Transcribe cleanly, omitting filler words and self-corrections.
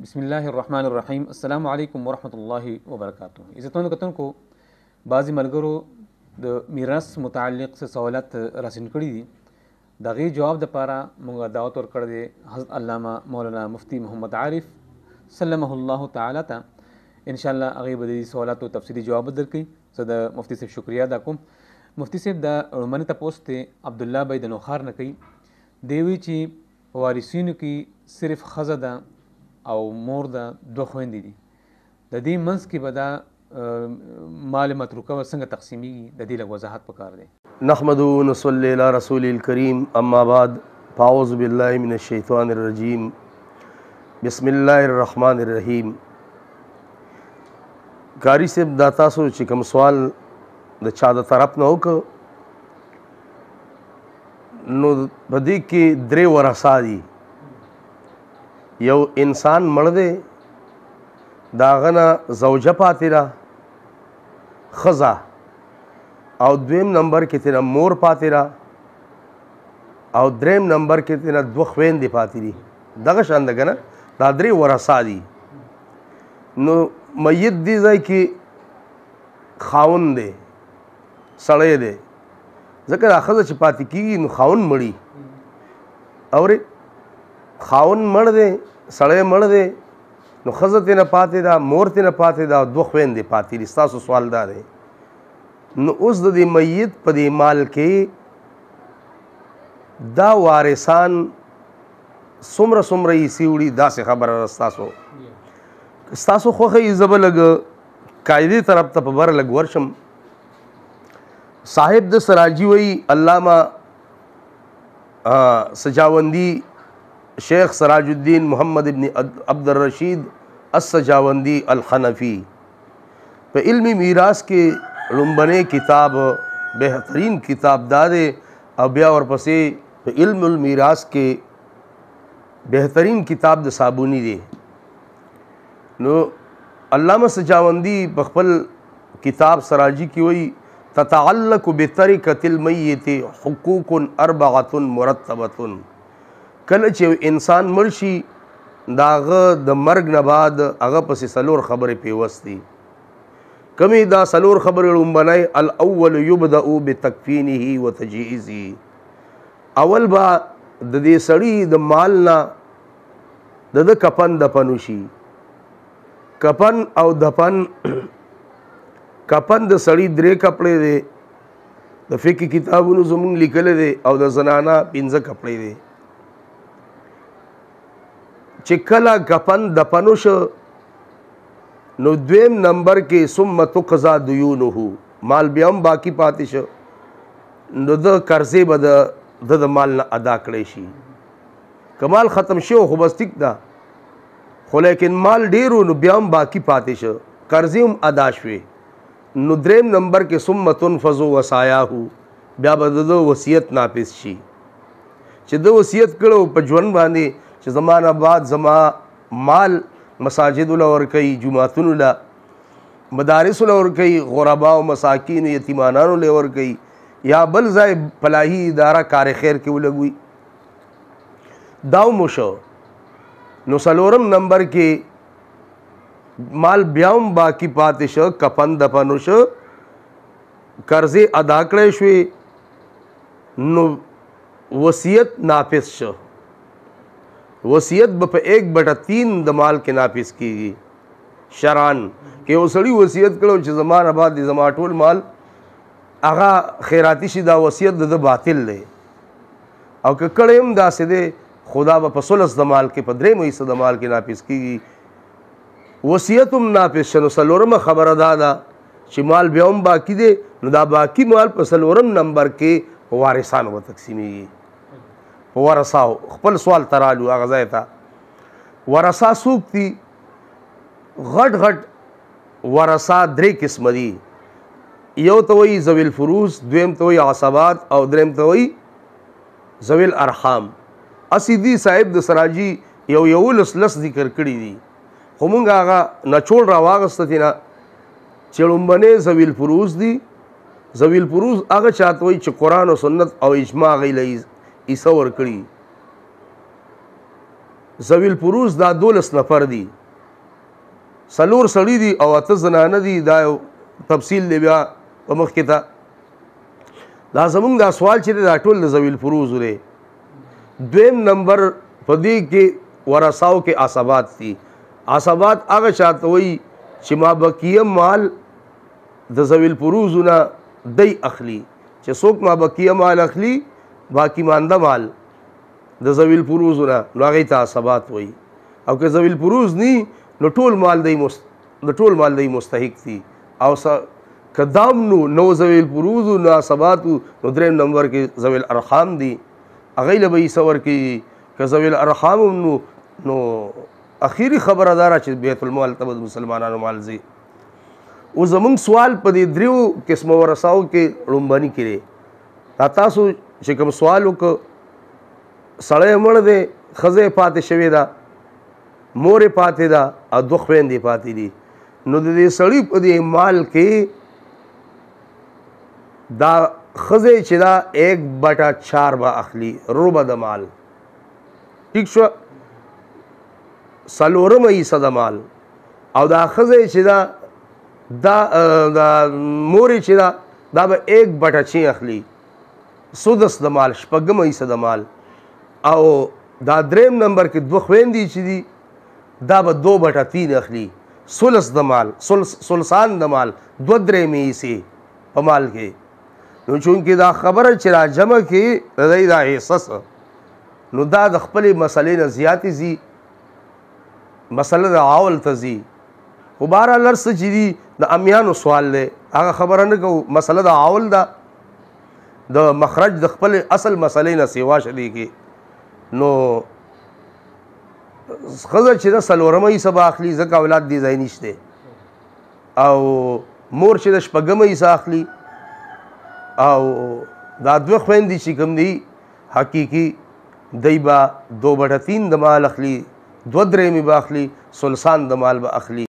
بسم الله الرحمن الرحیم. السلام علیکم ورحمۃ اللہ وبرکاتہ. عزتمند کتونکو بعضی ملګرو د میراث متعلق څه سوالات راسین کړي دي. د هغې جواب دپاره موږ دعوت ورکړی دی حضرت علامه مولانا مفتی محمد عارف سلمه الله تعالی ته. انشاءالله هغې به د دې سوالاتو تفصیلي جواب درکړي. زه د مفتی صاحب شکریه ادا کوم. مفتی صاحب د لومړني تپوس دی عبدالله بی د نوخار نه کوي. دی وایي چې په وارثینو کې صرف ښځه ده او مور ده، دوه خویندې دي. د دې منځ کې به دا مال متروکه به څنګه تقسیمیږي؟ د دې لږ وضاحت پکار دی. نحمده ونصلي علی رسول الکریم، اما بعد فاعوذ باللہ من الشیطان الرجیم، بسم اللہ الرحمن الرحیم. قاری صاحب دا تاسو چې کوم سوال د چا د طرف نه وکړو نو په دې کې درې ورثه دي. یو انسان مړ دی، د هغه نه زوجه پاتې ده ښځه، او دویم نمبر کې تېنه مور پاتې ده، او دریم نمبر کې تېنه دوه خویندې پاتې دي. دغه شان ده که نه، دا درې ورثه دي. نو میت دې ځای کې خاوند دی، سړی دی، ځکه دا ښځه چې پاتې کېږي نو خاوند مړي. اورې خاوند مړ دی، سړی مړ دی، نو ښځه ترېنه پاتې ده، مور ترېنه پاتې ده، او دوه خویندې پاتې دي. ستاسو سوال دا دی. نو اوس د دې میت په دې مال کې دا وارثان څومره څومره حصې وړي، داسې خبره ده. ستاسو خوښه یې زه به لږ قاعدې طرف ته په بره لږ ورشم. صاحب د سراجي وایي علامه سجاوندی شیخ سراج الدین محمد ابن عبد الرشید السجاوندی الحنفی په علمی میراث کې لومبنی کتاب بهترین کتاب دا دی، او بیا ورپسې په علم المیراث کې بهترین کتاب د صابونی دی. نو علامه سجاوندی په خپل کتاب سراجی کې وایي تتعلق بترکة المیت حقوق اربعة مرتبة. کله چې انسان مړ شي د هغه د مرګ نه بعد هغه پسې څلور خبرې پیوست دي. کمې دا څلور خبرې لومبنی الاول یبدأ بتکفینه وتجهیزه. اول به د دې سړي د مال نه د ده کفن دفن وشي. کفن او دفن، کفن د سړي درې کپړې دی، د فقه کتابونو زمونږ لیکلی دی، او د زنانه 5 کپړې دی. چې کله کفن دفن وشو نو دویم نمبر کې ثم تقضى دیونه، مال بیا هم باقي پاتې شو، نو د قرضې به د مال نه ادا کړی شي. که مال ختم شو خو بس ټیک ده، خو لیکن مال ډېر نو بیا هم باقي پاتې شو، قرضې هم ادا شوې. نو دریم نمبر کې ثم تنفذ وصایاه، بیا به د وصیت نافذ شي. چې د وصیت کړو په ژوند باندې چې زما نه بعد زما مال مساجدو له ورکوي، جوماتونو له، مدارسو له ورکوي، غربا او مساکین یتیمانانو له ورکوي، یا بل ځای فلاحي اداره کار خیر کې ولګوي. دا هم وشو. نو څلورم نمبر کې مال بیا هم باقي پاتې شو، کفن دفن وشو، قرضې ادا کړی شوې، نو وصیت نافذ شو. وصیت به په 1/3 د مال کې نافذ کیږي شرعاً. که یو سړي وصیت کړو چې زما نه بعد زما ټول مال هغه خیراتي شي، دا وصیت د باطل دی. او که کړی هم داسې دی، خدا به په ثلث د مال کې په 3 حصه د مال کې نافذ کیږي. وصیت هم نافذ شنو. څلورمه خبره دا ده چې مال بیا هم باقي دی، نو دا باقي مال په څلورم نمبر کې وارثانو به تقسیمیږي. ورثاو خپل سوال ترالو هغه ځای ته. ورثه څوک دي؟ غټ غټ ورثه 3 قسمه دي. یو ته وایي ذوی الفروض، دویم ته وایي عصبات، او دریم ته وایي ذوی الارحام. اسیدي صاحب د سراجي یو 11 ذکر کړي دي، خو مونږ هغه نچوړ را واغسته تېنه چې لومبنی ذوی الفروض دي. ذوی الفروض هغه چاته وایي چې قرآن او سنت او اجماع هغوی له حصه ورکړي. ذوی الفروز دا 12 نفر دي، 4 سړي دي او 8 زنانه دي. دا یو تفصیل دی بیا په مخکې ته. دا زمونږ دا سوال چې دا ټول د ذوی الفروز دی. دویم نمبر په دې کې ورثاو کې عصبات دي. عصبات هغه چاته وایي چې ما بقیه مال د ذوی الفروز نه دی اخلي، چې څوک ما بقیه مال اخلي باقی مانده مال د ذوی الفروز نه، نو هغې ته عصبات وایي. او که ذوی الفروز نی نو ټول مال دی مستحق دي. او که دام نو ذوی الفروز نو عصباتو، نو دریم نمبر کې ذوی الارحام دي، هغې له به یې څه ورکوي. که ذوی الارحام نو اخیری خبره داره چې بیت المال ته د مسلمانانو مال ځي. او زمونږ سوال په دې 3 قسمه ورثاو کې لومبني کې دی. تاسو چې کوم سوال وکړ، سړی مړ دی، ښځه پاتې شوې ده، مور پاتې ده او 2 خویندې پاتې دي. نو د دې سړي په دې مال کې دا ښځې چې دا 1/4 به اخلي، ربع د مال. ٹھیک شو؟ 4 حصہ د مال. او دا ښځې چې دا مورې چې دا به 1/6 اخلي، سدس د مال، 6 حصہ د مال. او دا دریم نمبر کې 2 خویندې چې دي دا به 2/3 اخلي، ثلث د مال، ثلثان د مال، 2/3 حصے په مال کې. نو چونکې دا خبره چې را جمع کې دی دا حصص، نو دا د خپلې مسلې نه زیاتې ځي، مسله د عول ته ځي. خو بهرحال هر څه چې دي د امیانو سوال دی، هغه خبره نه کوو. مسله د عول ده، د مخرج د خپل اصل مسلې نه سیوا شدي کې. نو ښځه چې د 4 حصه به اخلي ځکه اولاد دې ځای نشته، او مور چې د 6 حصه اخلي، او دا 2 خویندې چې کوم دي حقیقي دی به 2/3 د مال اخلي، 2/3 به اخلي، ثلثان د مال به اخلي.